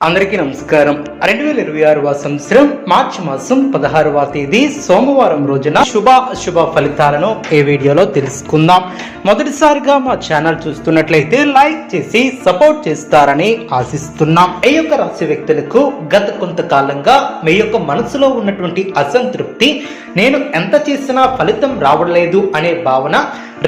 అందరికీ నమస్కారం. 2026వ సంవత్సరం మార్చి మాసం 16వ తేదీ సోమవారం రోజున శుభ ఫలితాలను ఈ వీడియోలో తెలుసుకుందాం. మొదటిసారిగా మా ఛానల్ చూస్తున్నట్లయితే లైక్ చేసి సపోర్ట్ చేస్తారని ఆశిస్తున్నాం. ఈ యొక్క రాశి వ్యక్తులకు గత కొంతకాలంగా మీ యొక్క మనసులో ఉన్నటువంటి అసంతృప్తి, నేను ఎంత చేసినా ఫలితం రావట్లేదు అనే భావన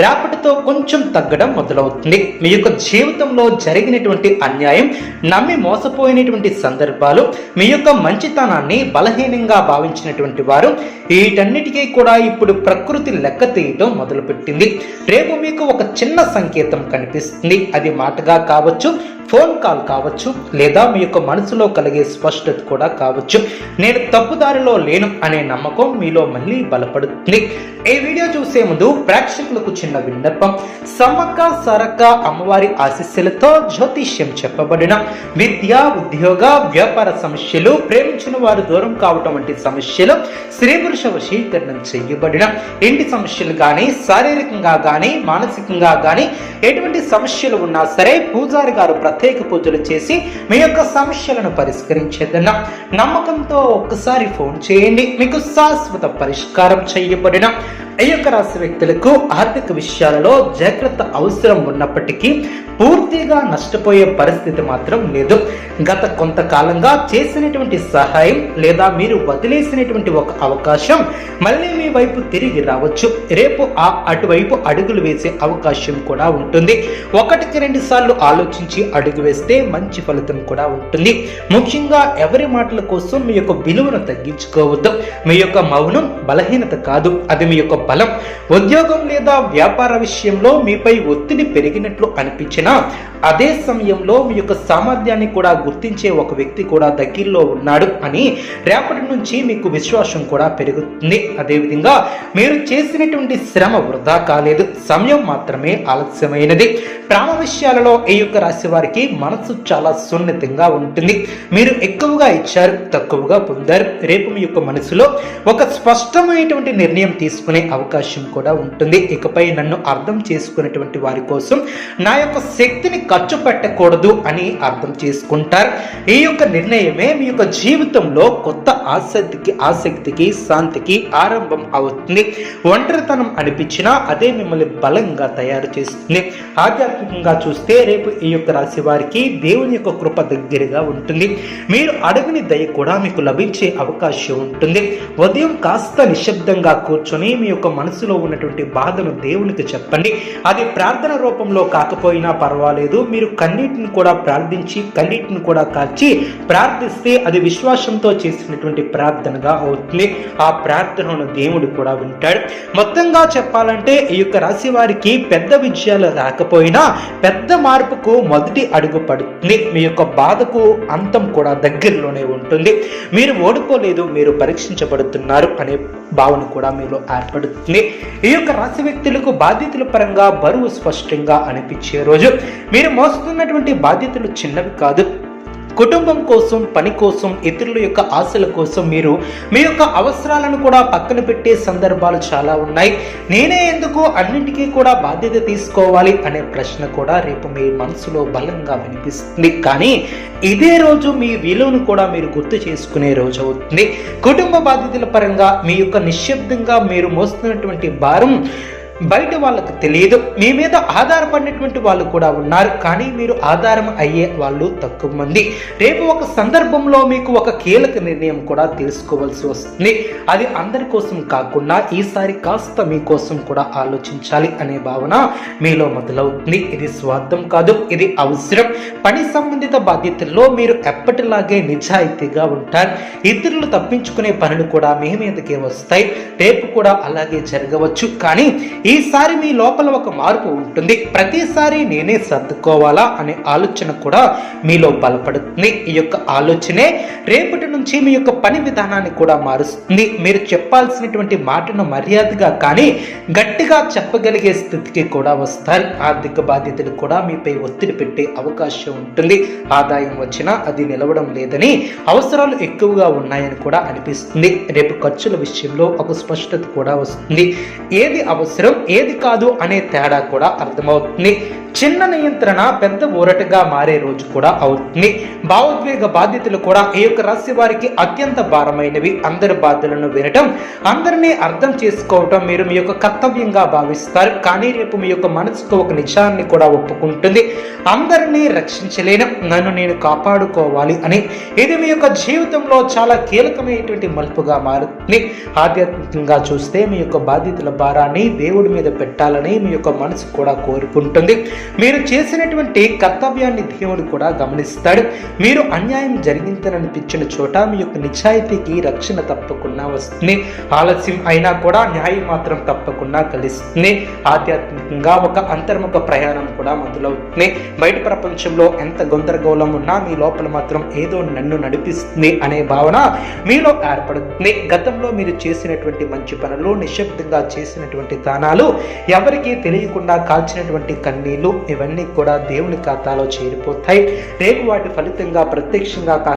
రేపటితో కొంచెం తగ్గడం మొదలవుతుంది. మీ యొక్క జీవితంలో జరిగినటువంటి అన్యాయం, నమ్మి మోసపోయినటువంటి సందర్భాలు, మీ యొక్క మంచితనాన్ని బలహీనంగా భావించినటువంటి వారు వీటన్నిటికీ కూడా ఇప్పుడు ప్రకృతి లెక్క తీయటం మొదలుపెట్టింది. రేపు మీకు ఒక చిన్న సంకేతం కనిపిస్తుంది. అది మాటగా కావచ్చు, ఫోన్ కాల్ కావచ్చు, లేదా మీ యొక్క మనసులో కలిగే స్పష్టత కూడా కావచ్చు. నేను తప్పుదారిలో లేను అనే నమ్మకం మీలో మళ్ళీ బలపడుతుంది. ఈ వీడియో చూసే ముందు ప్రేక్షకులకు చిన్న విన్నపం. సమ్మక్క సారక్క అమ్మవారి ఆశీస్సులతో జ్యోతిష్యం చెప్పబడిన విద్య, ఉద్యోగ, వ్యాపార సమస్యలు, ప్రేమించిన వారు దూరం కావటం వంటి సమస్యలు, స్త్రీ పురుష వశీకరణం చేయబడిన ఇంటి సమస్యలు కానీ, శారీరకంగా కానీ, మానసికంగా కానీ ఎటువంటి సమస్యలు ఉన్నా సరే పూజారి గారు ప్రత్యేక పూజలు చేసి మీ యొక్క సమస్యలను పరిష్కరించేదన్న నమ్మకంతో ఒక్కసారి ఫోన్ చేయండి. మీకు శాశ్వత పరిష్కారం చేయబడిన ఈ యొక్క రాశి వ్యక్తులకు ఆర్థిక విషయాలలో జాగ్రత్త అవసరం ఉన్నప్పటికీ పూర్తిగా నష్టపోయే పరిస్థితి మాత్రం లేదు. గత కొంతకాలంగా చేసినటువంటి సహాయం లేదా మీరు వదిలేసినటువంటి ఒక అవకాశం మళ్ళీ మీ వైపు తిరిగి రావచ్చు. రేపు అటువైపు అడుగులు వేసే అవకాశం కూడా ఉంటుంది. 1-2 సార్లు ఆలోచించి అడుగు వేస్తే మంచి ఫలితం కూడా ఉంటుంది. ముఖ్యంగా ఎవరి మాటల కోసం మీ యొక్క విలువను తగ్గించుకోవద్దు. మీ యొక్క మౌనం బలహీనత కాదు, అది మీ యొక్క బలం. ఉద్యోగం లేదా వ్యాపార విషయంలో మీపై ఒత్తిడి పెరిగినట్లు అనిపించినా అదే సమయంలో మీ యొక్క సామర్థ్యాన్ని కూడా గుర్తించే ఒక వ్యక్తి కూడా దగ్గరలో ఉన్నాడు అని రేపటి నుంచి మీకు విశ్వాసం కూడా పెరుగుతుంది. అదేవిధంగా మీరు చేసినటువంటి శ్రమ వృధా కాలేదు, సమయం మాత్రమే ఆలస్యమైనది. ప్రేమ విషయాలలో ఈ యొక్క రాశి వారికి మనసు చాలా సున్నితంగా ఉంటుంది. మీరు ఎక్కువగా ఇచ్చారు, తక్కువగా పొందారు. రేపు మీ యొక్క మనసులో ఒక స్పష్టమైనటువంటి నిర్ణయం తీసుకునే అవకాశం కూడా ఉంటుంది. ఇకపై నన్ను అర్థం చేసుకునేటువంటి వారి కోసం నా యొక్క శక్తిని ఖర్చు పెట్టకూడదు అని అర్థం చేసుకుంటారు. ఈ యొక్క నిర్ణయమే మీ యొక్క జీవితంలో కొత్త ఆసక్తికి శాంతికి ఆరంభం అవుతుంది. ఒంటరితనం అనిపించినా అదే మిమ్మల్ని బలంగా తయారు చేస్తుంది. ఆధ్యాత్మికంగా చూస్తే రేపు ఈ యొక్క రాశి వారికి దేవుని యొక్క కృప దగ్గరగా ఉంటుంది. మీరు అడగని దయ కూడా మీకు లభించే అవకాశం ఉంటుంది. ఉదయం కాస్త నిశ్శబ్దంగా కూర్చొని మీ యొక్క మనసులో ఉన్నటువంటి బాధను దేవునికి చెప్పండి. అది ప్రార్థన రూపంలో కాకపోయినా పర్వాలేదు. మీరు కన్నీటిని కూడా ప్రార్థించి, కన్నీటిని కూడా కార్చి ప్రార్థిస్తే అది విశ్వాసంతో చేసినటువంటి ప్రార్థనగా అవుతుంది. ఆ ప్రార్థనను దేవుడు కూడా వింటాడు. మొత్తంగా చెప్పాలంటే ఈ యొక్క రాశి వారికి పెద్ద విజయాలు రాకపోయినా పెద్ద మార్పుకు మొదటి అడుగు పడుతుంది. మీ యొక్క బాధకు అంతం కూడా దగ్గరలోనే ఉంటుంది. మీరు ఓడిపోలేదు, మీరు పరీక్షించబడుతున్నారు అనే భావన కూడా మీలో ఏర్పడుతుంది. ఈ యొక్క రాశి వ్యక్తులకు బాధ్యతల పరంగా బరువు స్పష్టంగా అనిపించే రోజు. మీరు మోస్తున్నటువంటి బాధ్యతలు చిన్నవి కాదు. కుటుంబం కోసం, పని కోసం, ఇతరుల యొక్క ఆశల కోసం మీరు మీ యొక్క అవసరాలను కూడా పక్కన పెట్టే సందర్భాలు చాలా ఉన్నాయి. నేనే ఎందుకు అన్నింటికీ కూడా బాధ్యత తీసుకోవాలి అనే ప్రశ్న కూడా రేపు మీ మనసులో బలంగా వినిపిస్తుంది. కానీ ఇదే రోజు మీ విలువను కూడా మీరు గుర్తు చేసుకునే రోజు అవుతుంది. కుటుంబ బాధ్యతల పరంగా మీ యొక్క నిశ్శబ్దంగా మీరు మోస్తున్నటువంటి భారం బయట వాళ్ళకు తెలియదు. మీ మీద ఆధారపడినటువంటి వాళ్ళు కూడా ఉన్నారు, కానీ మీరు ఆధారం అయ్యే వాళ్ళు తక్కువ మంది. రేపు ఒక సందర్భంలో మీకు ఒక కీలక నిర్ణయం కూడా తెలుసుకోవాల్సి వస్తుంది. అది అందరి కోసం కాకుండా ఈసారి కాస్త మీకోసం కూడా ఆలోచించాలి అనే భావన మీలో మొదలవుతుంది. ఇది స్వార్థం కాదు, ఇది అవసరం. పని సంబంధిత బాధ్యతల్లో మీరు ఎప్పటిలాగే నిజాయితీగా ఉంటారు. ఇతరులు తప్పించుకునే పనులు కూడా మీ మీదకే వస్తాయి. రేపు కూడా అలాగే జరగవచ్చు, కానీ ఈసారి మీ లోపల ఒక మార్పు ఉంటుంది. ప్రతిసారి నేనే సర్దుకోవాలా అనే ఆలోచన కూడా మీలో బలపడుతుంది. ఈ యొక్క ఆలోచనే రేపటి నుంచి మీ యొక్క పని విధానాన్ని కూడా మారుస్తుంది. మీరు చెప్పాల్సినటువంటి మాటను మర్యాదగా కానీ గట్టిగా చెప్పగలిగే స్థితికి కూడా వస్తారు. ఆర్థిక బాధ్యతలు కూడా మీపై ఒత్తిడి పెట్టే అవకాశం ఉంటుంది. ఆదాయం వచ్చినా అది నిలవడం లేదని, అవసరాలు ఎక్కువగా ఉన్నాయని కూడా అనిపిస్తుంది. రేపు ఖర్చుల విషయంలో ఒక స్పష్టత కూడా వస్తుంది. ఏది అవసరం, ఏది కాదు అనే తేడా కూడా అర్థమవుతుంది. చిన్న నియంత్రణ పెద్ద ఊరటగా మారే రోజు కూడా అవుతుంది. భావోద్వేగ బాధ్యతలు కూడా ఈ యొక్క రాశి వారికి అత్యంత భారమైనవి. అందరి బాధలను వినటం, అందరినీ అర్థం చేసుకోవటం మీరు మీ యొక్క కర్తవ్యంగా భావిస్తారు. కానీ రేపు మీ యొక్క మనసుకు ఒక నిజాన్ని కూడా ఒప్పుకుంటుంది. అందరినీ రక్షించలేను, నన్ను నేను కాపాడుకోవాలి అని. ఇది మీ యొక్క జీవితంలో చాలా కీలకమైనటువంటి మలుపుగా మారుతుంది. ఆధ్యాత్మికంగా చూస్తే మీ యొక్క బాధ్యతల భారాన్ని దేవుడి మీద పెట్టాలని మీ యొక్క మనసు కూడా కోరుకుంటుంది. మీరు చేసినటువంటి కర్తవ్యాన్ని దేవుడు కూడా గమనిస్తాడు. మీరు అన్యాయం జరిగిందని అనిపించిన చోట మీ యొక్క నిజాయితీకి రక్షణ తప్పకుండా వస్తుంది. ఆలస్యం అయినా కూడా న్యాయం మాత్రం తప్పకుండా కలుస్తుంది. ఆధ్యాత్మికంగా ఒక అంతర్ముఖ ప్రయాణం కూడా మొదలవుతుంది. బయట ప్రపంచంలో ఎంత గందరగోళం ఉన్నా మీ లోపల మాత్రం ఏదో నన్ను నడిపిస్తుంది అనే భావన మీలో ఏర్పడుతుంది. గతంలో మీరు చేసినటువంటి మంచి పనులు, నిశ్శబ్దంగా చేసినటువంటి దానాలు, ఎవరికీ తెలియకుండా కాల్చినటువంటి కన్నీళ్లు, ఇవన్నీ కూడా దేవుని ఖాతాలో చేరిపోతాయి. రేపు వాటి ఫలితంగా ప్రత్యక్షంగా